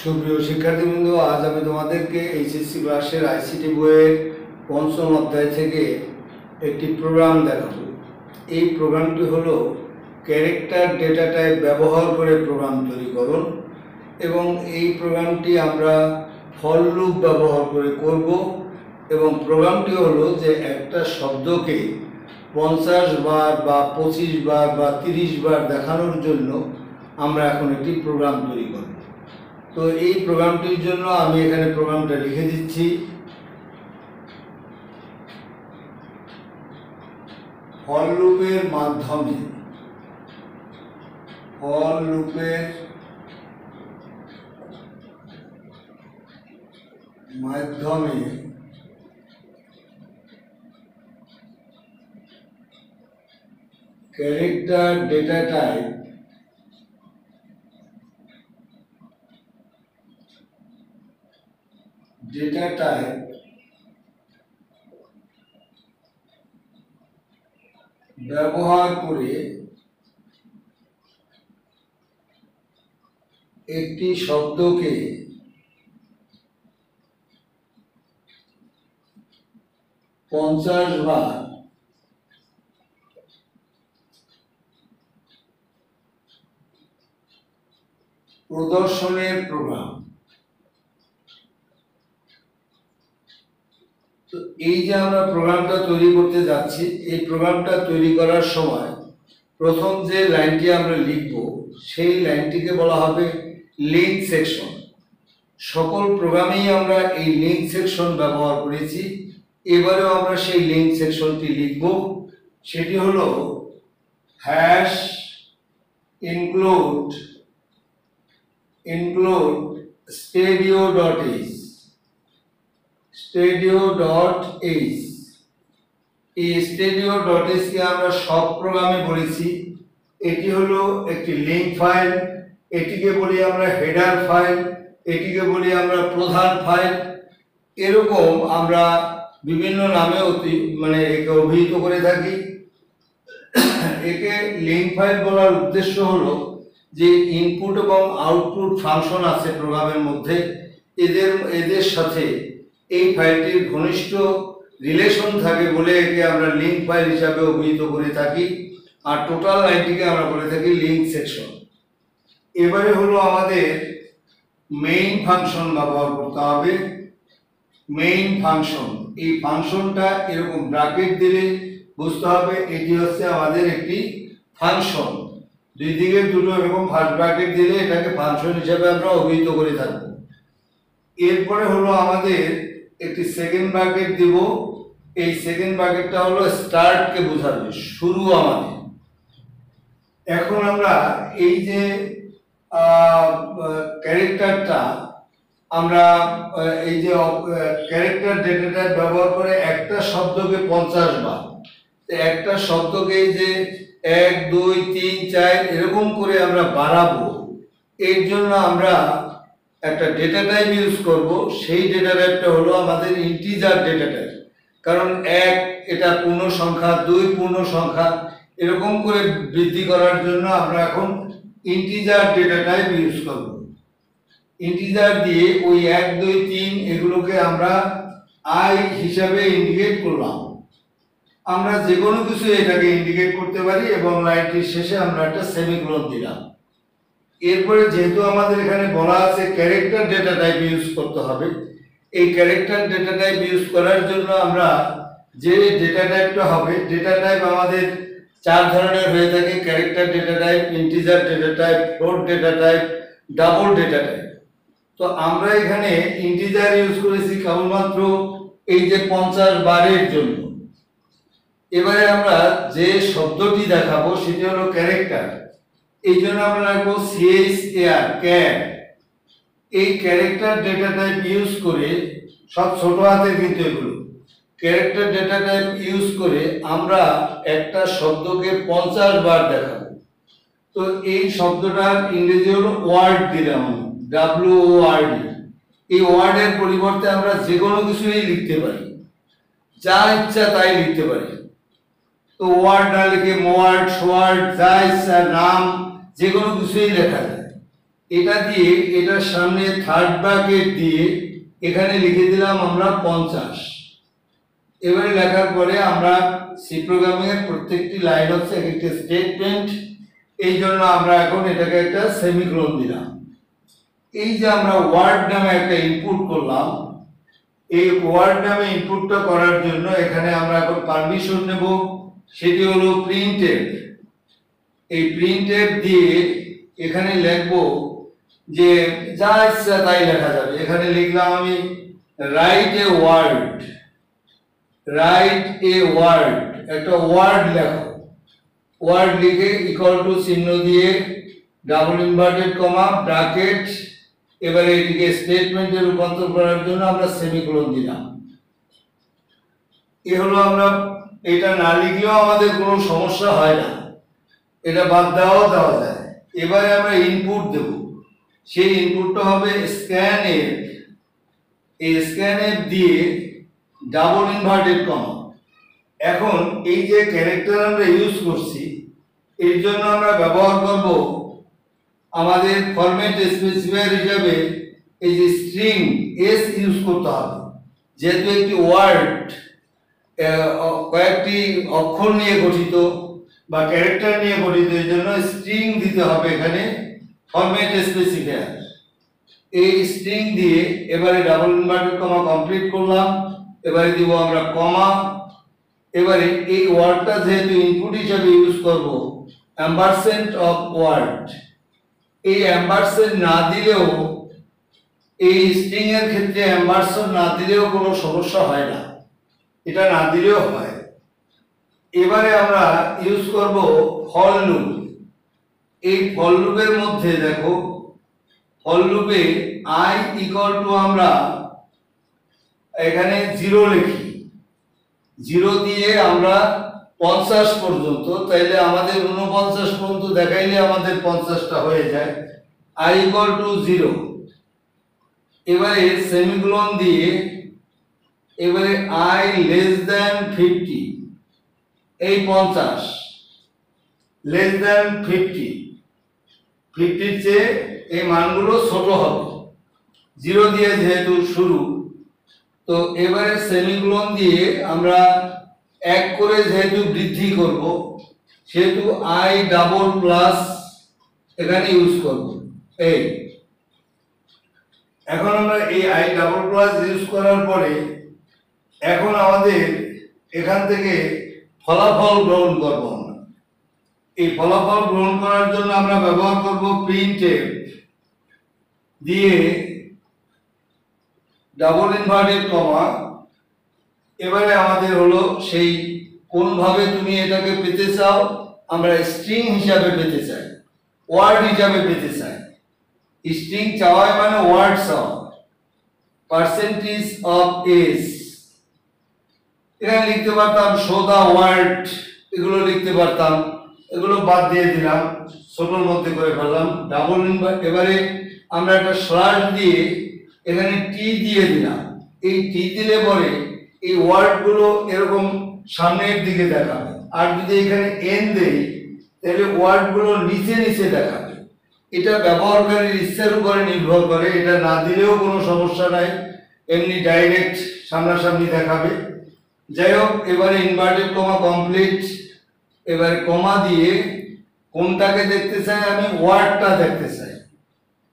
সুপ্রিয় শিক্ষার্থীবৃন্দ, আজ আমি তোমাদেরকে এইচএসসি ক্লাসের আইসিটি বইয়ের পঞ্চম অধ্যায় থেকে একটি প্রোগ্রাম দেখাবো। এই প্রোগ্রামটি হলো ক্যারেক্টার ডেটা টাইপ ব্যবহার করে প্রোগ্রাম তৈরিকরণ, এবং এই প্রোগ্রামটি আমরা ফর লুপ ব্যবহার করে করব। এবং প্রোগ্রামটি হলো যে একটা শব্দকে 50 বার বা 25 বার বা 30 বার দেখানোর জন্য আমরা এখন একটি প্রোগ্রাম তৈরি করব। তো এই প্রোগ্রামটির জন্য আমি এখানে প্রোগ্রামটা লিখে দিচ্ছি। ফর লুপের মাধ্যমে ক্যারেক্টার ডেটা টাইপ ব্যবহার করে একটি শব্দকে 50 বার প্রদর্শনের প্রোগ্রাম। তো এই যে আমরা প্রোগ্রামটা তৈরি করতে যাচ্ছি, এই প্রোগ্রামটা তৈরি করার সময় প্রথম যে লাইনটি আমরা লিখব সেই লাইনটিকে বলা হবে লিঙ্ক সেকশন। সকল প্রোগ্রামেই আমরা এই লিঙ্ক সেকশন ব্যবহার করেছি, এবারেও আমরা সেই লিঙ্ক সেকশনটি লিখব। সেটি হলো হ্যাশ ইনক্লুড stadio.h। এই stadio.h কে আমরা সব প্রোগ্রামে বলেছি এটি হলো একটি লিঙ্ক ফাইল। এটিকে বলি আমরা হেডার ফাইল, এটিকে বলি আমরা প্রধান ফাইল। এরকম আমরা বিভিন্ন নামে একে অভিহিত করে থাকি। একে লিঙ্ক ফাইল বলার উদ্দেশ্য হলো যে ইনপুট এবং আউটপুট ফাংশন আছে প্রোগ্রামের মধ্যে, এদের সাথে এই ফাইলটির ঘনিষ্ঠ রিলেশন থাকে বলে একে আমরা লিঙ্ক ফাইল হিসাবে অভিহিত করে থাকি। আর টোটাল লাইনটিকে আমরা বলে থাকি লিঙ্ক সেকশন। এবারে হলো আমাদের মেইন ফাংশন ব্যবহার করতে হবে। মেইন ফাংশন, এই ফাংশনটা এরকম ব্র্যাকেট দিলে বুঝতে হবে এটি হচ্ছে আমাদের একটি ফাংশন। দুই দিকে দুটো এরকম ফার্স্ট ব্র্যাকেট দিলে এটাকে ফাংশন হিসেবে আমরা অভিহিত করে থাকবো। এরপরে হলো আমাদের একটি সেকেন্ড ব্র্যাকেট দিব। এই সেকেন্ড ব্র্যাকেটটা হলো স্টার্টকে বোঝাবে, শুরু আমাদের। এখন আমরা এই যে ক্যারেক্টারটা আমরা এই যে ক্যারেক্টার ডেটা টাইপ ব্যবহার করে একটা শব্দকে 50 বার, একটা শব্দকে যে 1 2 3 4 এরকম করে আমরা বাড়াবো, এর জন্য আমরা একটা ডেটা টাইপ ইউজ করব। সেই ডেটা টাইপটা হলো আমাদের ইন্টিজার ডেটা টাইপ। কারণ 1 এটা পূর্ণ সংখ্যা, 2 পূর্ণ সংখ্যা, এরকম করে বৃদ্ধি করার জন্য আমরা এখন ইন্টিজার ডেটা টাইপ ইউজ করব। ইন্টিজার দিয়ে ওই 1 2 3 এগুলোকে আমরা আই হিসাবে ইন্ডিকেট করলাম। আমরা যে কোনো কিছু এটাকে ইন্ডিকেট করতে পারি এবং লাইনটির শেষে আমরা একটা সেমিকোলন দিলাম। এরপরে যেহেতু আমাদের এখানে বলা আছে ক্যারেক্টার ডেটা টাইপ ইউজ করতে হবে, এই ক্যারেক্টার ডেটা টাইপ ইউজ করার জন্য আমরা যে ডেটা টাইপটা হবে, ডেটা টাইপ আমাদের 4 ধরনের হয়ে থাকে: character data type, integer data type, float data type, double data type. তো আমরা এখানে ইন্টিজার ইউজ করেছি কেবলমাত্র এই যে 50 বারের জন্য। এবারে আমরা যে শব্দটি দেখাবো সেটি হলো ক্যারেক্টার। এই জন্য আমরা রাখবো CHAR, ক্যার। এই ক্যারেক্টার ডেটা টাইপ ইউজ করে, সব ছোট হাতের কিন্তু এগুলো, ক্যারেক্টার ডেটা টাইপ ইউজ করে আমরা একটা শব্দকে 50 বার দেখাবো। তো এই শব্দটার ইংরেজি হলো ওয়ার্ড দিলাম, WORD। এই ওয়ার্ডের পরিবর্তে আমরা যে কোনো কিছুই লিখতে পারি, যা ইচ্ছা তাই লিখতে পারি। তো ওয়ার্ড না লিখে মোয়ার্ড, শোয়ার্ড, যা ইচ্ছা নাম যে কোনো কিছুই লেখা যায়। এটা দিয়ে এটার সামনে থার্ড ব্র্যাকেট দিয়ে এখানে লিখে দিলাম আমরা 50। এবারে লেখার পরে আমরা সি প্রোগ্রামিং এর প্রত্যেকটি লাইন হচ্ছে এক একটা স্টেটমেন্ট, এই জন্য আমরা এখন এটাকে একটা সেমিকোলন দিলাম। এই যে আমরা ওয়ার্ড নামে একটা ইনপুট করলাম, এই ওয়ার্ড নামে ইনপুটটা করার জন্য এখানে আমরা এখন পারমিশন নেব, সেটি হলো প্রিন্টএফ। এই প্রিন্টএফ দিয়ে এখানে লিখব যে যা ইচ্ছা তাই লেখা যাবে। এখানে লিখলাম আমি write a word, write a word, একটা ওয়ার্ড লেখো। ওয়ার্ড লিখে ইকুয়াল টু চিহ্ন দিয়ে ডাবল ইনভার্টেড কমা ব্র্যাকেট, এবারে এটিকে স্টেটমেন্টে রূপান্তর করার জন্য আমরা সেমিকোলন দিলাম। এ হলো, আমরা এটা না লিখলেও আমাদের কোনো সমস্যা হয় না, এটা বাদ দেওয়া যায়। এবারে আমরা ইনপুট দেব, সেই ইনপুটটা হবে স্ক্যানএফ। এই স্ক্যানএফ দিয়ে ডাবল ইনভার্টেড কমা। এখন এই যে ক্যারেক্টার আমরা ইউজ করছি, এর জন্য আমরা ব্যবহার করব আমাদের ফরম্যাট স্পেসিফায়ার হিসাবে এই যে স্ট্রিং এস ইউজ করতে হবে। যেহেতু একটি ওয়ার্ড কয়েকটি অক্ষর নিয়ে গঠিত বা ক্যারেক্টার নিয়ে গঠিত, এই জন্য স্ট্রিং দিতে হবে এখানে ফরম্যাট স্পেসিফায়ার। এই স্ট্রিং দিয়ে এবারে ডাবল ইনভার্টেড কমা কমপ্লিট করলাম, এবারে দিব আমরা কমা। এবারে এই ওয়ার্ডটা যেহেতু ইনপুট হিসাবে ইউজ করব, অ্যাম্পারস্যান্ড অফ ওয়ার্ড। এই অ্যাম্পারস্যান্ড না দিলেও, এই স্ট্রিং এর ক্ষেত্রে অ্যাম্পারস্যান্ড না দিলেও কোনো সমস্যা হয় না, এটা না দিলেও হয়। এবারে আমরা ইউজ করব ফর লুপ। এই ফর লুপের মধ্যে দেখো, ফর লুপে i ইকুয়াল টু আমরা এখানে 0 লিখি, 0 দিয়ে আমরা 50 পর্যন্ত, তাইলে আমাদের 49 পর্যন্ত দেখাইলে আমাদের 50টা হয়ে যায়। i equal to 0। এবারে সেমিকোলন দিয়ে এবারে i লেস দ্যান 50, এই 50 লেস দ্যান 50, 50 চেয়ে এই মানগুলো ছোট হবে, 0 দিয়ে যেহেতু শুরু। তো এবারে সেমিকোলন দিয়ে আমরা এক করে যেহেতু বৃদ্ধি করব, সেহেতু i ডাবল প্লাস এখানে ইউজ করব। এই এখন আমরা এই i ডাবল প্লাস ইউজ করার পরে এখন আমাদের এখান থেকে ফলাফল গ্রহণ করব। আমরা এই ফলাফল গ্রহণ করার জন্য আমরা ব্যবহার করব প্রিন্টএফ দিয়ে ডাবল ইনভার্টেড কমা। এবারে আমাদের হলো সেই কোন ভাবে তুমি এটাকে পেতে চাও, আমরা স্ট্রিং হিসাবে পেতে চাই, ওয়ার্ড হিসাবে পেতে চাই। স্ট্রিং চাওয়া মানে ওয়ার্ড চাওয়া। পার্সেন্টেজ অফ এস এখানে লিখতে পারতাম, শো দা ওয়ার্ড এগুলো লিখতে পারতাম, এগুলো বাদ দিয়ে দিলাম, ছোটর মধ্যে করে ফেললাম। ডাবল ইনভার্ট, এবারে আমরা একটা স্ল্যাশ দিয়ে এখানে টি দিয়ে দিলাম। এই টি দিলে পরে এই ওয়ার্ডগুলো এরকম সামনের দিকে দেখাবে, আর যদি এখানে এন দেই তাহলে ওয়ার্ডগুলো নিচে নিচে দেখাবে। এটা ব্যবহারকারীর ইচ্ছার উপরে নির্ভর করে, এটা না দিলেও কোনো সমস্যা নাই, এমনি ডাইরেক্ট সামনাসামনি দেখাবে। যাই হোক, এবারে ইনভার্টেড কমা কমপ্লিট। এবারে কমা দিয়ে কোনটাকে দেখতে চাই, আমি ওয়ার্ডটা দেখতে চাই,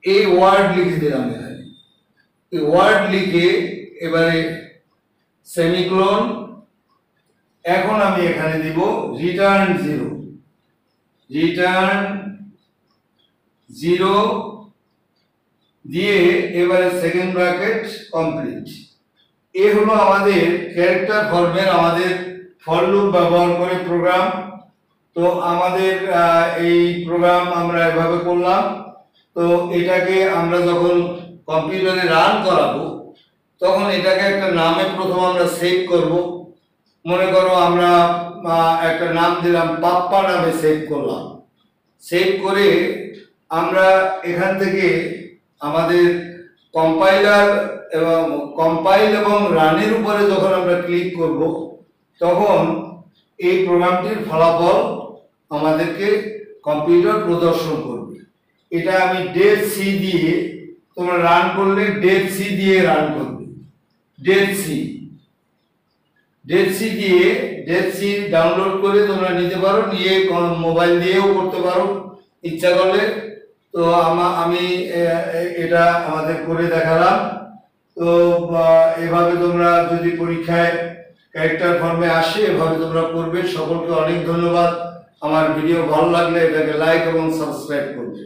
এই ওয়ার্ড লিখে দিলাম এখানে। এই ওয়ার্ড লিখে এবারে সেমিকোলন। এখন আমি এখানে দিব রিটার্ন 0, রিটার্ন 0 দিয়ে এবারে সেকেন্ড ব্র্যাকেট কমপ্লিট। এ হলো আমাদের ক্যারেক্টার ফর্মের আমাদের ফর লুপ ব্যবহার করে প্রোগ্রাম। তো আমাদের এই প্রোগ্রাম আমরা এভাবে করলাম। তো এটাকে আমরা যখন কম্পিউটারে রান করাবো, তখন এটাকে একটা নামে প্রথম আমরা সেভ করব। মনে করো আমরা একটা নাম দিলাম, পাপ্পা নামে সেভ করলাম। সেভ করে আমরা এখান থেকে আমাদের কম্পাইলার এবং কম্পাইল এবং রানের উপরে যখন আমরা ক্লিক করব, তখন এই প্রোগ্রামটির ফলাফল আমাদেরকে কম্পিউটার প্রদর্শন করবে। এটা আমি ডেট সি দিয়ে তোমরা রান করলে ডেট সি দিয়ে রান করবে। ডেট সি দিয়ে ডেট সি ডাউনলোড করে তোমরা নিতে পারো, নিয়ে মোবাইল দিয়েও করতে পারো ইচ্ছা করলে। তো আমি এটা আমাদের করে দেখালাম। তো এভাবে তোমরা যদি পরীক্ষায় ক্যারেক্টার ফর্মে আসে এভাবে তোমরা করবে। সকলকে অনেক ধন্যবাদ। আমার ভিডিও ভালো লাগলে এটাকে লাইক এবং সাবস্ক্রাইব করবে।